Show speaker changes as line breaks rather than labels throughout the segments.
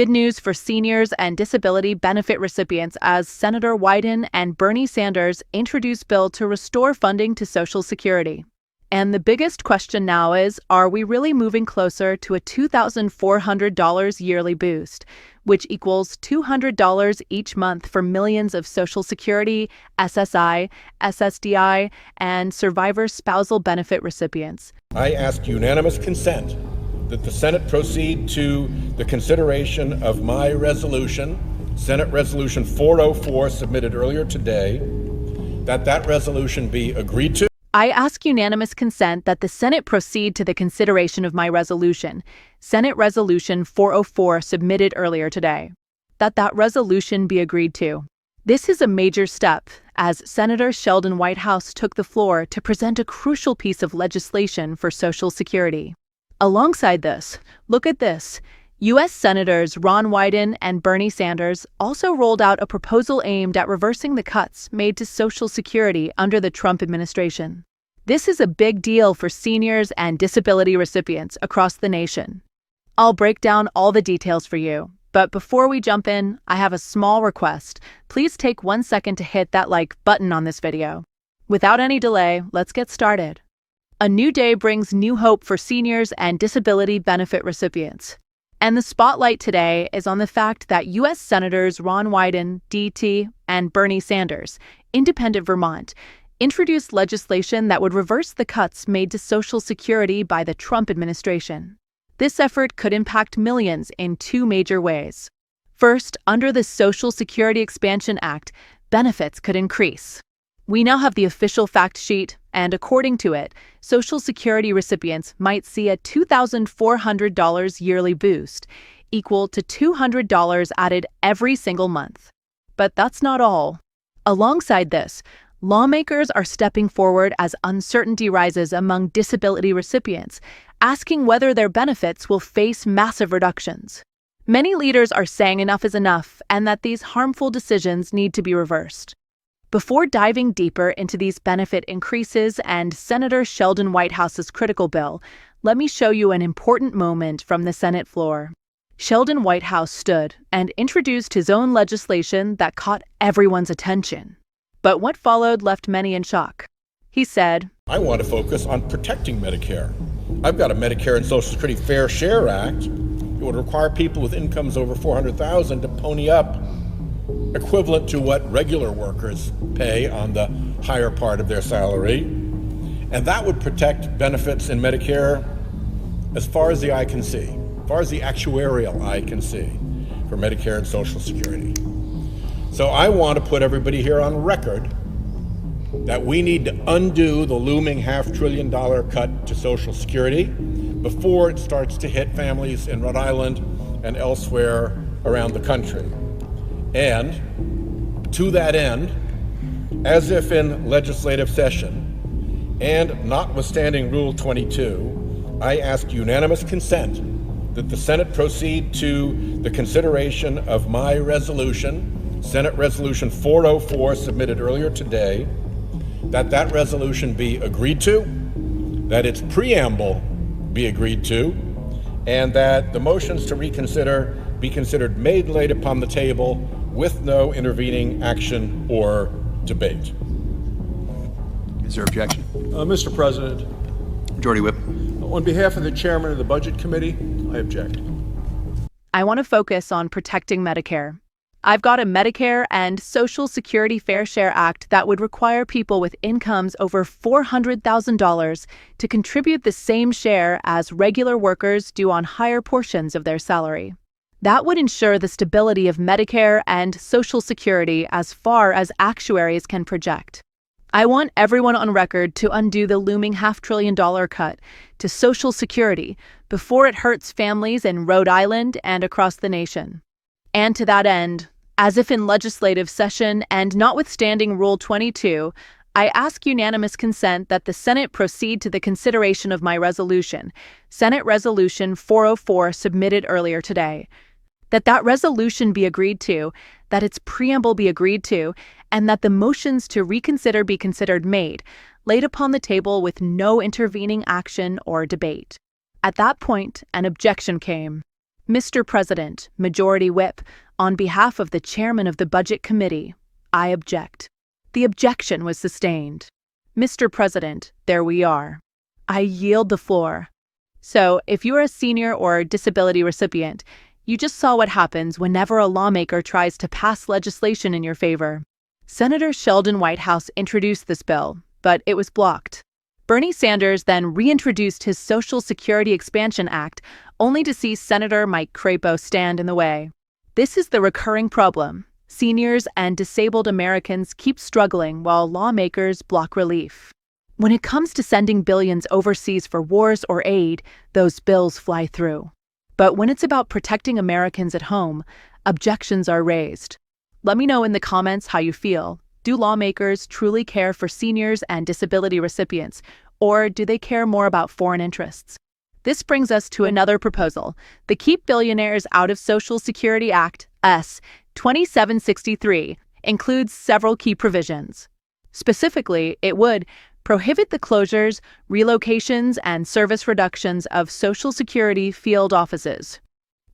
good news for seniors and disability benefit recipients as Senator Wyden and Bernie Sanders introduce bill to restore funding to Social Security. And the biggest question now is, are we really moving closer to a $2,400 yearly boost, which equals $200 each month for millions of Social Security, SSI, SSDI, and survivor spousal benefit recipients?
I ask unanimous consent that the Senate proceed to the consideration of my resolution, Senate Resolution 404, submitted earlier today, that resolution be agreed to.
I ask unanimous consent that the Senate proceed to the consideration of my resolution, Senate Resolution 404, submitted earlier today, that resolution be agreed to. This is a major step, as Senator Sheldon Whitehouse took the floor to present a crucial piece of legislation for Social Security. Alongside this, look at this. U.S. Senators Ron Wyden and Bernie Sanders also rolled out a proposal aimed at reversing the cuts made to Social Security under the Trump administration. This is a big deal for seniors and disability recipients across the nation. I'll break down all the details for you, but before we jump in, I have a small request. Please take 1 second to hit that like button on this video. Without any delay, let's get started. A new day brings new hope for seniors and disability benefit recipients. And the spotlight today is on the fact that U.S. Senators Ron Wyden, DT, and Bernie Sanders, Independent Vermont, introduced legislation that would reverse the cuts made to Social Security by the Trump administration. This effort could impact millions in two major ways. First, under the Social Security Expansion Act, benefits could increase. We now have the official fact sheet, and according to it, Social Security recipients might see a $2,400 yearly boost, equal to $200 added every single month. But that's not all. Alongside this, lawmakers are stepping forward as uncertainty rises among disability recipients, asking whether their benefits will face massive reductions. Many leaders are saying enough is enough and that these harmful decisions need to be reversed. Before diving deeper into these benefit increases and Senator Sheldon Whitehouse's critical bill, let me show you an important moment from the Senate floor. Sheldon Whitehouse stood and introduced his own legislation that caught everyone's attention. But what followed left many in shock. He said,
I want to focus on protecting Medicare. I've got a Medicare and Social Security Fair Share Act. It would require people with incomes over $400,000 to pony up equivalent to what regular workers pay on the higher part of their salary. And that would protect benefits in Medicare as far as the eye can see, as far as the actuarial eye can see for Medicare and Social Security. So I want to put everybody here on record that we need to undo the looming $500 billion cut to Social Security before it starts to hit families in Rhode Island and elsewhere around the country. And to that end, as if in legislative session, and notwithstanding Rule 22, I ask unanimous consent that the Senate proceed to the consideration of my resolution, Senate Resolution 404, submitted earlier today, that resolution be agreed to, that its preamble be agreed to, and that the motions to reconsider be considered made and laid upon the table with no intervening action or debate.
Is there objection?
Mr. President,
Majority Whip.
on behalf of the chairman of the Budget Committee, I object.
I want to focus on protecting Medicare. I've got a Medicare and Social Security Fair Share Act that would require people with incomes over $400,000 to contribute the same share as regular workers do on higher portions of their salary. That would ensure the stability of Medicare and Social Security as far as actuaries can project. I want everyone on record to undo the looming $500 billion cut to Social Security before it hurts families in Rhode Island and across the nation. And to that end, as if in legislative session and notwithstanding Rule 22, I ask unanimous consent that the Senate proceed to the consideration of my resolution, Senate Resolution 404, submitted earlier today. That resolution be agreed to, that its preamble be agreed to, and that the motions to reconsider be considered made, laid upon the table with no intervening action or debate. At that point, an objection came. Mr. President, Majority Whip, on behalf of the Chairman of the Budget Committee, I object. The objection was sustained. Mr. President, there we are. I yield the floor. So, if you're a senior or disability recipient, you just saw what happens whenever a lawmaker tries to pass legislation in your favor. Senator Sheldon Whitehouse introduced this bill, but it was blocked. Bernie Sanders then reintroduced his Social Security Expansion Act, only to see Senator Mike Crapo stand in the way. This is the recurring problem. Seniors and disabled Americans keep struggling while lawmakers block relief. When it comes to sending billions overseas for wars or aid, those bills fly through. But when it's about protecting Americans at home, objections are raised. Let me know in the comments how you feel. Do lawmakers truly care for seniors and disability recipients, or do they care more about foreign interests? This brings us to another proposal, the Keep Billionaires Out of Social Security Act, S. 2763, includes several key provisions. Specifically, it would prohibit the closures, relocations, and service reductions of Social Security field offices.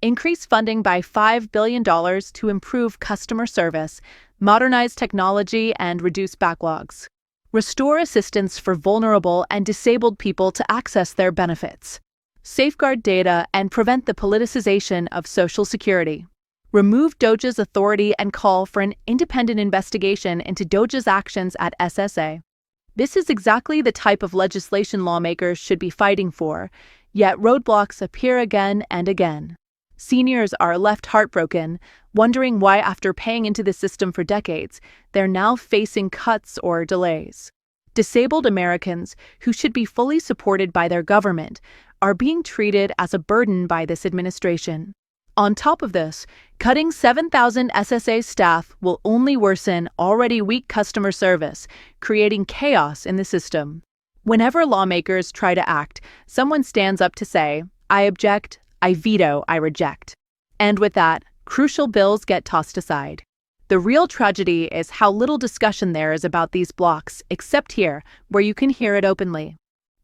Increase funding by $5 billion to improve customer service, modernize technology, and reduce backlogs. Restore assistance for vulnerable and disabled people to access their benefits. Safeguard data and prevent the politicization of Social Security. Remove DOJ's authority and call for an independent investigation into DOJ's actions at SSA. This is exactly the type of legislation lawmakers should be fighting for, yet roadblocks appear again and again. Seniors are left heartbroken, wondering why after paying into the system for decades, they're now facing cuts or delays. Disabled Americans, who should be fully supported by their government, are being treated as a burden by this administration. On top of this, cutting 7,000 SSA staff will only worsen already weak customer service, creating chaos in the system. Whenever lawmakers try to act, someone stands up to say, I object, I veto, I reject. And with that, crucial bills get tossed aside. The real tragedy is how little discussion there is about these blocks, except here, where you can hear it openly.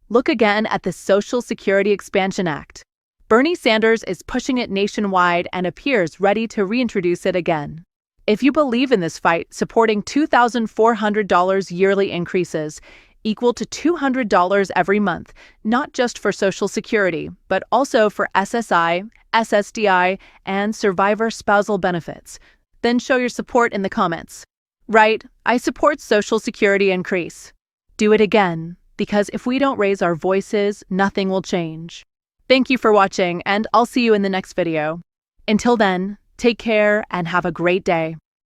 Look again at the Social Security Expansion Act. Bernie Sanders is pushing it nationwide and appears ready to reintroduce it again. If you believe in this fight, supporting $2,400 yearly increases, equal to $200 every month, not just for Social Security, but also for SSI, SSDI, and survivor spousal benefits, then show your support in the comments. Write, I support Social Security increase. Do it again, because if we don't raise our voices, nothing will change. Thank you for watching, and I'll see you in the next video. Until then, take care and have a great day.